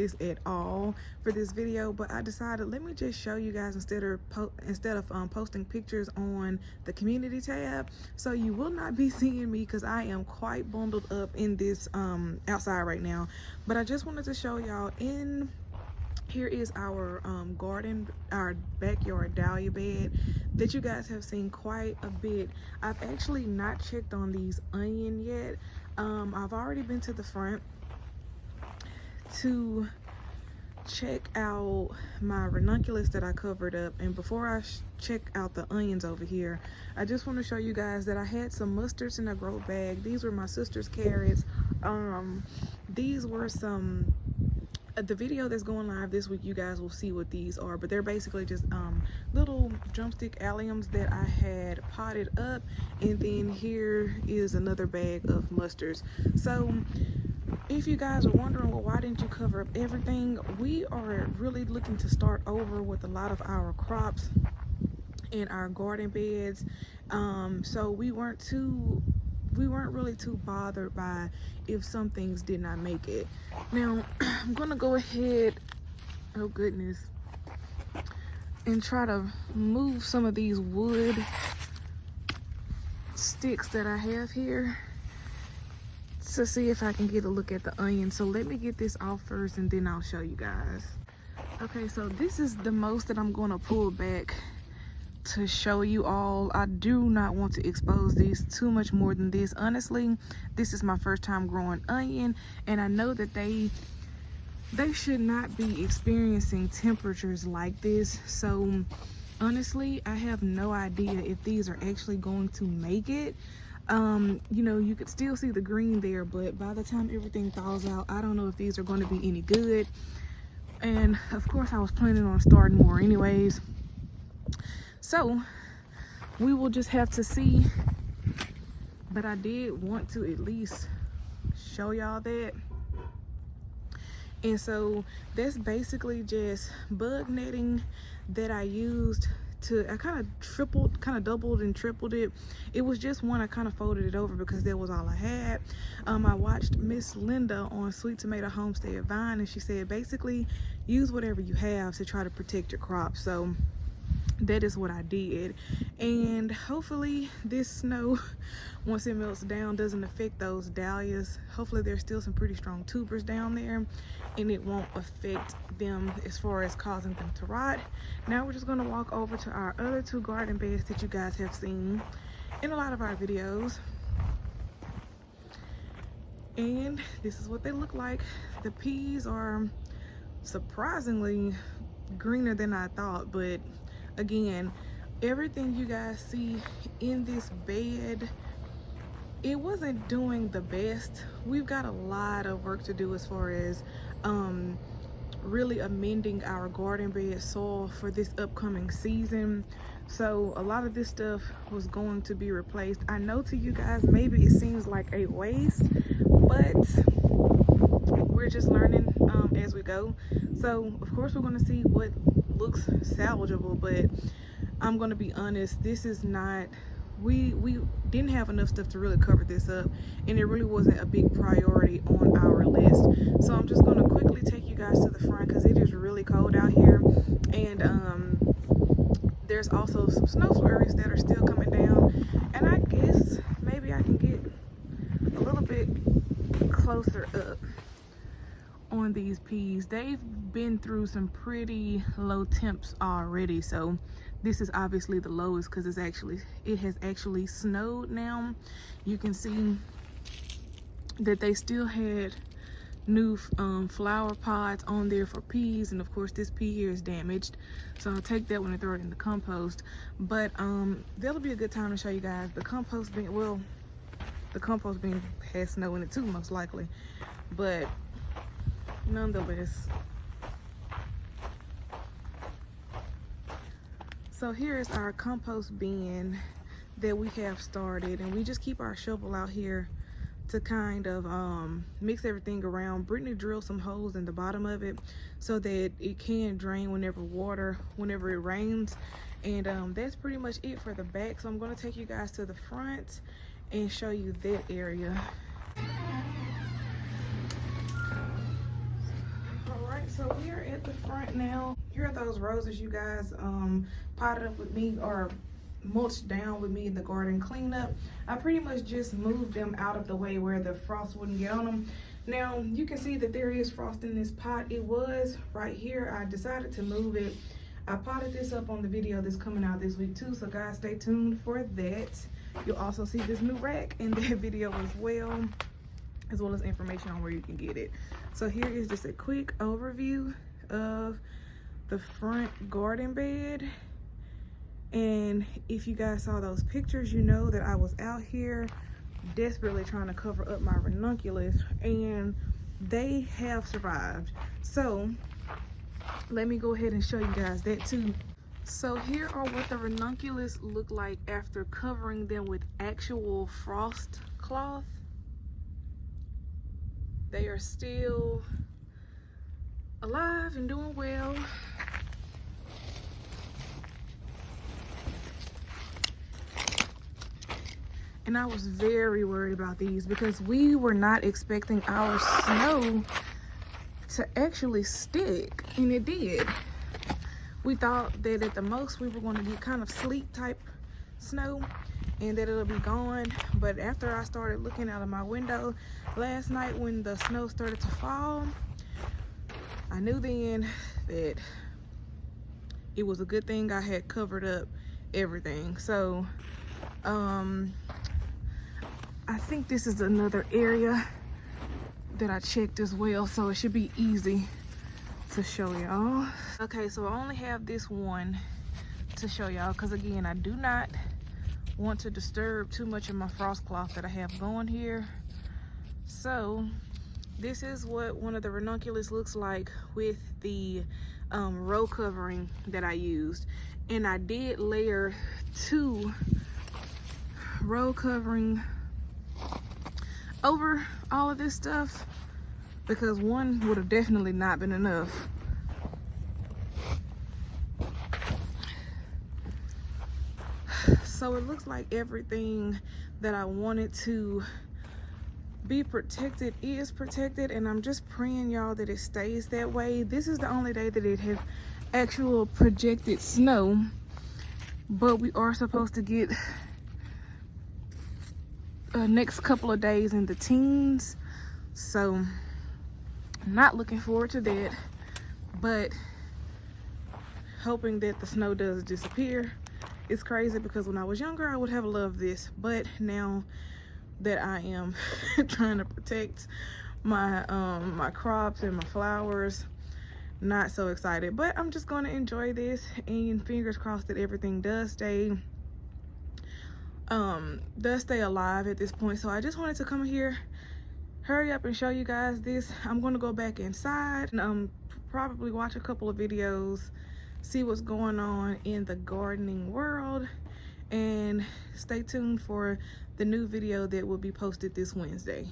this at all for this video, but I decided let me just show you guys instead of posting pictures on the community tab. So you will not be seeing me because I am quite bundled up in this outside right now, but I just wanted to show y'all in here is our garden, our backyard dahlia bed that you guys have seen quite a bit. I've actually not checked on these onion yet. I've already been to the front to check out my ranunculus that I covered up, and before I check out the onions over here, I just want to show you guys that I had some mustards in a grow bag. These were my sister's carrots. These were some the video that's going live this week, you guys will see what these are, but they're basically just little drumstick alliums that I had potted up. And then here is another bag of mustards. So if you guys are wondering, well, why didn't you cover up everything, we are really looking to start over with a lot of our crops in our garden beds. So we weren't really too bothered by if some things did not make it. Now I'm gonna go ahead, oh goodness, and try to move some of these wood sticks that I have here to see if I can get a look at the onion. So let me get this off first and then I'll show you guys. Okay, so this is the most that I'm gonna pull back to show you all. I do not want to expose these too much more than this. Honestly, this is my first time growing onion, and I know that they should not be experiencing temperatures like this. So honestly, I have no idea if these are actually going to make it. You know, you could still see the green there, but by the time everything thaws out, I don't know if these are going to be any good. And of course I was planning on starting more anyways, so we will just have to see. But I did want to at least show y'all that. And so that's basically just bug netting that I used to, I kind of doubled and tripled it. It was just one, I kind of folded it over because that was all I had. I watched Miss Linda on Sweet Tomato Homestead Vine, and she said basically use whatever you have to try to protect your crops. So that is what I did, and hopefully this snow, once it melts down, doesn't affect those dahlias. Hopefully there's still some pretty strong tubers down there and it won't affect them as far as causing them to rot. Now we're just going to walk over to our other two garden beds that you guys have seen in a lot of our videos, and this is what they look like. The peas are surprisingly greener than I thought, but again, everything you guys see in this bed, it wasn't doing the best. We've got a lot of work to do as far as really amending our garden bed soil for this upcoming season. So a lot of this stuff was going to be replaced. I know to you guys maybe it seems like a waste, but we're just learning as we go. So of course we're going to see what looks salvageable, but I'm going to be honest, this is not, we didn't have enough stuff to really cover this up, and it really wasn't a big priority on our list. So I'm just going to quickly take you guys to the front because it is really cold out here, and there's also some snow flurries that are still coming down, and I guess maybe I can get a little bit closer up on these peas. They've been through some pretty low temps already, so this is obviously the lowest because it has actually snowed now. You can see that they still had new flower pods on there for peas, and of course this pea here is damaged, so I'll take that one and throw it in the compost. But that'll be a good time to show you guys the compost bin. Well, the compost bin has snow in it too, most likely, but nonetheless. So here's our compost bin that we have started, and we just keep our shovel out here to kind of mix everything around. Brittany drilled some holes in the bottom of it so that it can drain whenever it rains, and that's pretty much it for the back. So I'm going to take you guys to the front and show you that area. All right, So we are at the front now. Here are those roses you guys potted up with me, or mulched down with me in the garden cleanup. I pretty much just moved them out of the way where the frost wouldn't get on them. Now you can see that there is frost in this pot. It was right here. I decided to move it. I potted this up on the video that's coming out this week too, so guys, stay tuned for that. You'll also see this new rack in that video as well as information on where you can get it. So here is just a quick overview of the front garden bed. And if you guys saw those pictures, you know that I was out here desperately trying to cover up my ranunculus, and they have survived. So let me go ahead and show you guys that too. So here are what the ranunculus look like after covering them with actual frost cloth. They are still alive and doing well. And I was very worried about these because we were not expecting our snow to actually stick, and it did. We thought that at the most we were going to get kind of sleet type snow and that it'll be gone. But after I started looking out of my window last night when the snow started to fall, I knew then that it was a good thing I had covered up everything. So I think this is another area that I checked as well, so it should be easy to show y'all. Okay, so I only have this one to show y'all because again, I do not want to disturb too much of my frost cloth that I have going here. So this is what one of the ranunculus looks like with the row covering that I used, and I did layer 2 row covering over all of this stuff because one would have definitely not been enough. So it looks like everything that I wanted to be protected is protected, and I'm just praying y'all that it stays that way. This is the only day that it has actual projected snow, but we are supposed to get next couple of days in the teens, so I'm not looking forward to that, but hoping that the snow does disappear. It's crazy because when I was younger I would have loved this, but now that I am trying to protect my my crops and my flowers, not so excited. But I'm just going to enjoy this, and fingers crossed that everything does stay alive at this point. So I just wanted to come here, hurry up and show you guys this. I'm going to go back inside and probably watch a couple of videos, see what's going on in the gardening world, and stay tuned for the new video that will be posted this Wednesday.